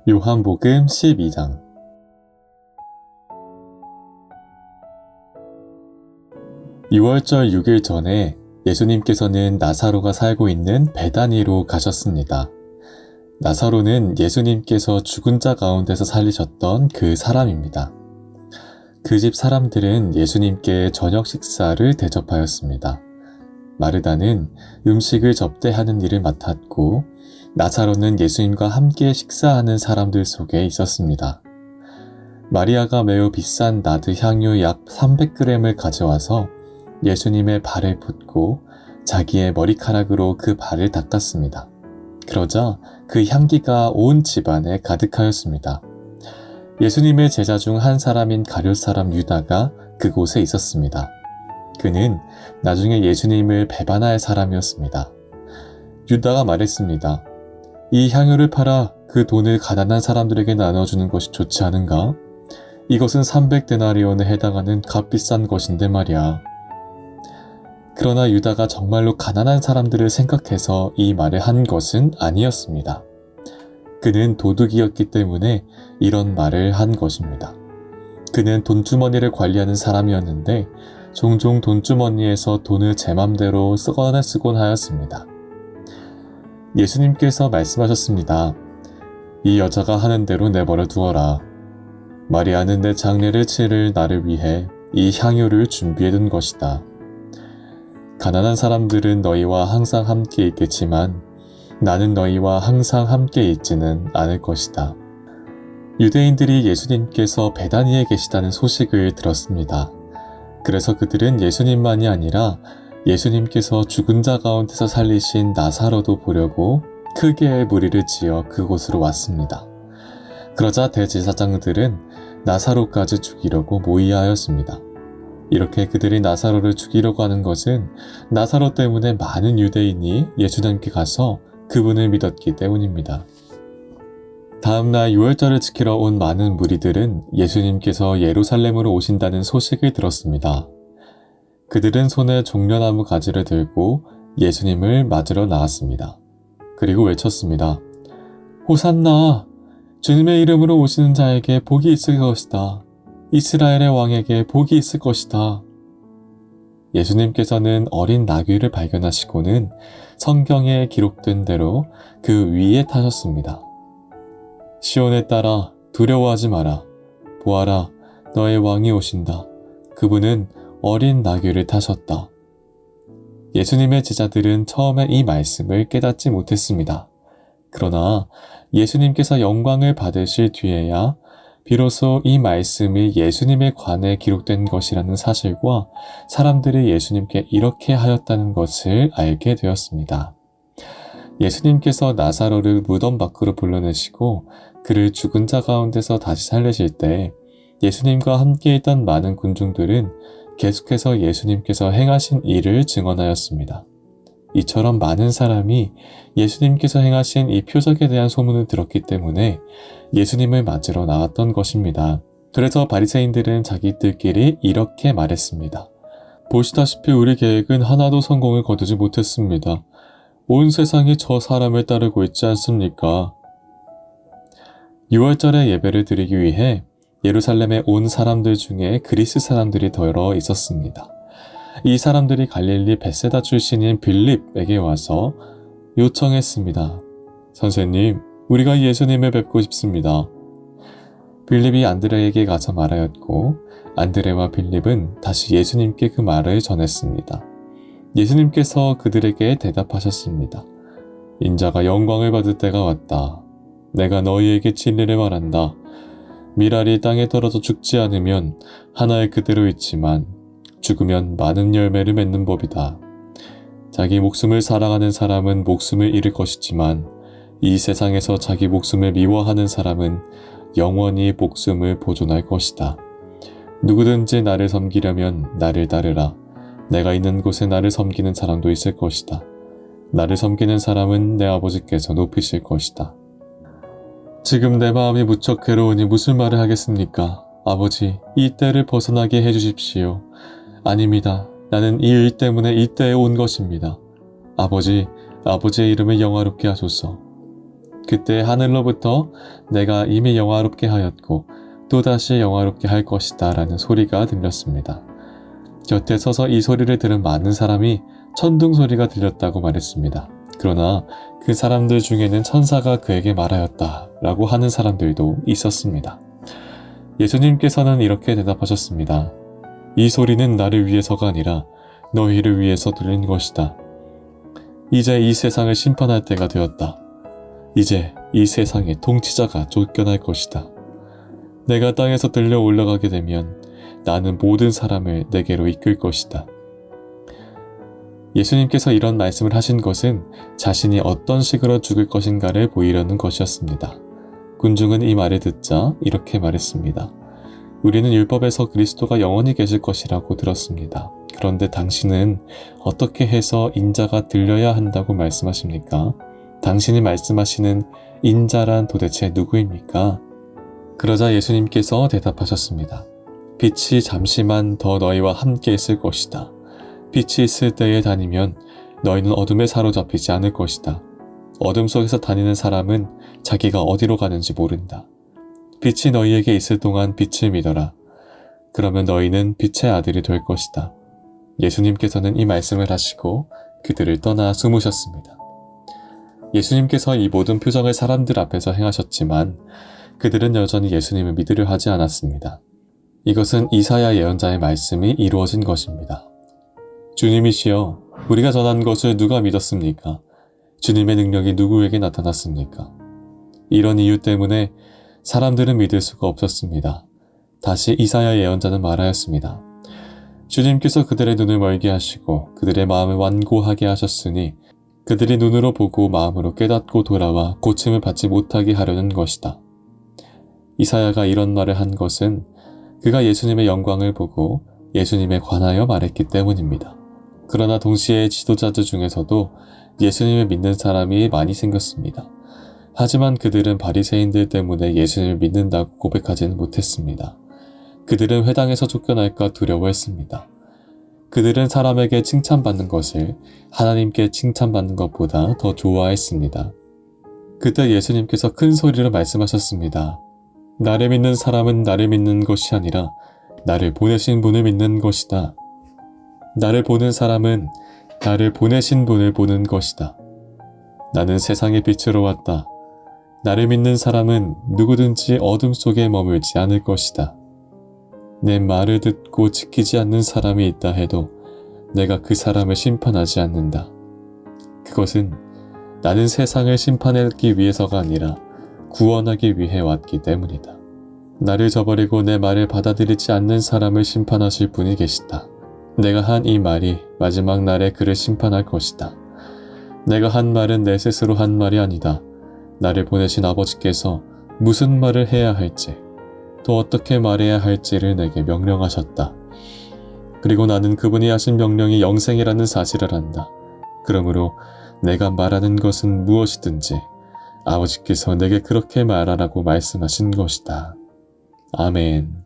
요한복음 12장. 유월절 6일 전에 예수님께서는 나사로가 살고 있는 베다니로 가셨습니다. 나사로는 예수님께서 죽은 자 가운데서 살리셨던 그 사람입니다. 그 집 사람들은 예수님께 저녁 식사를 대접하였습니다. 마르다는 음식을 접대하는 일을 맡았고, 나사로는 예수님과 함께 식사하는 사람들 속에 있었습니다. 마리아가 매우 비싼 나드 향유 약 300g을 가져와서 예수님의 발에 붓고 자기의 머리카락으로 그 발을 닦았습니다. 그러자 그 향기가 온 집안에 가득하였습니다. 예수님의 제자 중 한 사람인 가룟 사람 유다가 그곳에 있었습니다. 그는 나중에 예수님을 배반할 사람이었습니다. 유다가 말했습니다. 이 향유를 팔아 그 돈을 가난한 사람들에게 나눠주는 것이 좋지 않은가? 이것은 300데나리온에 해당하는 값비싼 것인데 말이야. 그러나 유다가 정말로 가난한 사람들을 생각해서 이 말을 한 것은 아니었습니다. 그는 도둑이었기 때문에 이런 말을 한 것입니다. 그는 돈주머니를 관리하는 사람이었는데 종종 돈주머니에서 돈을 제 맘대로 쓰곤 하였습니다. 예수님께서 말씀하셨습니다. 이 여자가 하는 대로 내버려 두어라. 마리아는 내 장례를 치를 나를 위해 이 향유를 준비해둔 것이다. 가난한 사람들은 너희와 항상 함께 있겠지만 나는 너희와 항상 함께 있지는 않을 것이다. 유대인들이 예수님께서 베다니에 계시다는 소식을 들었습니다. 그래서 그들은 예수님만이 아니라 예수님께서 죽은 자 가운데서 살리신 나사로도 보려고 크게 무리를 지어 그곳으로 왔습니다. 그러자 대제사장들은 나사로까지 죽이려고 모의하였습니다. 이렇게 그들이 나사로를 죽이려고 하는 것은 나사로 때문에 많은 유대인이 예수님께 가서 그분을 믿었기 때문입니다. 다음날 유월절을 지키러 온 많은 무리들은 예수님께서 예루살렘으로 오신다는 소식을 들었습니다. 그들은 손에 종려나무 가지를 들고 예수님을 맞으러 나왔습니다. 그리고 외쳤습니다. 호산나! 주님의 이름으로 오시는 자에게 복이 있을 것이다. 이스라엘의 왕에게 복이 있을 것이다. 예수님께서는 어린 나귀를 발견하시고는 성경에 기록된 대로 그 위에 타셨습니다. 시온에 따라 두려워하지 마라. 보아라, 너의 왕이 오신다. 그분은 어린 나귀를 타셨다. 예수님의 제자들은 처음에 이 말씀을 깨닫지 못했습니다. 그러나 예수님께서 영광을 받으실 뒤에야 비로소 이 말씀이 예수님에 관해 기록된 것이라는 사실과 사람들이 예수님께 이렇게 하였다는 것을 알게 되었습니다. 예수님께서 나사로를 무덤 밖으로 불러내시고 그를 죽은 자 가운데서 다시 살리실 때 예수님과 함께 있던 많은 군중들은 계속해서 예수님께서 행하신 일을 증언하였습니다. 이처럼 많은 사람이 예수님께서 행하신 이 표적에 대한 소문을 들었기 때문에 예수님을 맞으러 나왔던 것입니다. 그래서 바리새인들은 자기들끼리 이렇게 말했습니다. 보시다시피 우리 계획은 하나도 성공을 거두지 못했습니다. 온 세상이 저 사람을 따르고 있지 않습니까? 유월절에 예배를 드리기 위해 예루살렘에 온 사람들 중에 그리스 사람들이 더러 있었습니다. 이 사람들이 갈릴리 벳세다 출신인 빌립에게 와서 요청했습니다. 선생님, 우리가 예수님을 뵙고 싶습니다. 빌립이 안드레에게 가서 말하였고 안드레와 빌립은 다시 예수님께 그 말을 전했습니다. 예수님께서 그들에게 대답하셨습니다. 인자가 영광을 받을 때가 왔다. 내가 너희에게 진리를 말한다. 밀알이 땅에 떨어져 죽지 않으면 하나에 그대로 있지만 죽으면 많은 열매를 맺는 법이다. 자기 목숨을 사랑하는 사람은 목숨을 잃을 것이지만 이 세상에서 자기 목숨을 미워하는 사람은 영원히 목숨을 보존할 것이다. 누구든지 나를 섬기려면 나를 따르라. 내가 있는 곳에 나를 섬기는 사람도 있을 것이다. 나를 섬기는 사람은 내 아버지께서 높이실 것이다. 지금 내 마음이 무척 괴로우니 무슨 말을 하겠습니까? 아버지, 이 때를 벗어나게 해주십시오. 아닙니다. 나는 이 일 때문에 이 때에 온 것입니다. 아버지, 아버지의 이름을 영화롭게 하소서. 그때 하늘로부터 내가 이미 영화롭게 하였고 또다시 영화롭게 할 것이다 라는 소리가 들렸습니다. 곁에 서서 이 소리를 들은 많은 사람이 천둥 소리가 들렸다고 말했습니다. 그러나 그 사람들 중에는 천사가 그에게 말하였다 라고 하는 사람들도 있었습니다. 예수님께서는 이렇게 대답하셨습니다. 이 소리는 나를 위해서가 아니라 너희를 위해서 들린 것이다. 이제 이 세상을 심판할 때가 되었다. 이제 이 세상의 통치자가 쫓겨날 것이다. 내가 땅에서 들려 올라가게 되면 나는 모든 사람을 내게로 이끌 것이다. 예수님께서 이런 말씀을 하신 것은 자신이 어떤 식으로 죽을 것인가를 보이려는 것이었습니다. 군중은 이 말을 듣자 이렇게 말했습니다. 우리는 율법에서 그리스도가 영원히 계실 것이라고 들었습니다. 그런데 당신은 어떻게 해서 인자가 들려야 한다고 말씀하십니까? 당신이 말씀하시는 인자란 도대체 누구입니까? 그러자 예수님께서 대답하셨습니다. 빛이 잠시만 더 너희와 함께 있을 것이다. 빛이 있을 때에 다니면 너희는 어둠에 사로잡히지 않을 것이다. 어둠 속에서 다니는 사람은 자기가 어디로 가는지 모른다. 빛이 너희에게 있을 동안 빛을 믿어라. 그러면 너희는 빛의 아들이 될 것이다. 예수님께서는 이 말씀을 하시고 그들을 떠나 숨으셨습니다. 예수님께서 이 모든 표정을 사람들 앞에서 행하셨지만 그들은 여전히 예수님을 믿으려 하지 않았습니다. 이것은 이사야 예언자의 말씀이 이루어진 것입니다. 주님이시여, 우리가 전한 것을 누가 믿었습니까? 주님의 능력이 누구에게 나타났습니까? 이런 이유 때문에 사람들은 믿을 수가 없었습니다. 다시 이사야 예언자는 말하였습니다. 주님께서 그들의 눈을 멀게 하시고 그들의 마음을 완고하게 하셨으니 그들이 눈으로 보고 마음으로 깨닫고 돌아와 고침을 받지 못하게 하려는 것이다. 이사야가 이런 말을 한 것은 그가 예수님의 영광을 보고 예수님에 관하여 말했기 때문입니다. 그러나 동시에 지도자들 중에서도 예수님을 믿는 사람이 많이 생겼습니다. 하지만 그들은 바리새인들 때문에 예수님을 믿는다고 고백하지는 못했습니다. 그들은 회당에서 쫓겨날까 두려워했습니다. 그들은 사람에게 칭찬받는 것을 하나님께 칭찬받는 것보다 더 좋아했습니다. 그때 예수님께서 큰 소리로 말씀하셨습니다. 나를 믿는 사람은 나를 믿는 것이 아니라 나를 보내신 분을 믿는 것이다. 나를 보는 사람은 나를 보내신 분을 보는 것이다. 나는 세상의 빛으로 왔다. 나를 믿는 사람은 누구든지 어둠 속에 머물지 않을 것이다. 내 말을 듣고 지키지 않는 사람이 있다 해도 내가 그 사람을 심판하지 않는다. 그것은 나는 세상을 심판하기 위해서가 아니라 구원하기 위해 왔기 때문이다. 나를 저버리고 내 말을 받아들이지 않는 사람을 심판하실 분이 계시다. 내가 한 이 말이 마지막 날에 그를 심판할 것이다. 내가 한 말은 내 스스로 한 말이 아니다. 나를 보내신 아버지께서 무슨 말을 해야 할지, 또 어떻게 말해야 할지를 내게 명령하셨다. 그리고 나는 그분이 하신 명령이 영생이라는 사실을 안다. 그러므로 내가 말하는 것은 무엇이든지 아버지께서 내게 그렇게 말하라고 말씀하신 것이다. 아멘.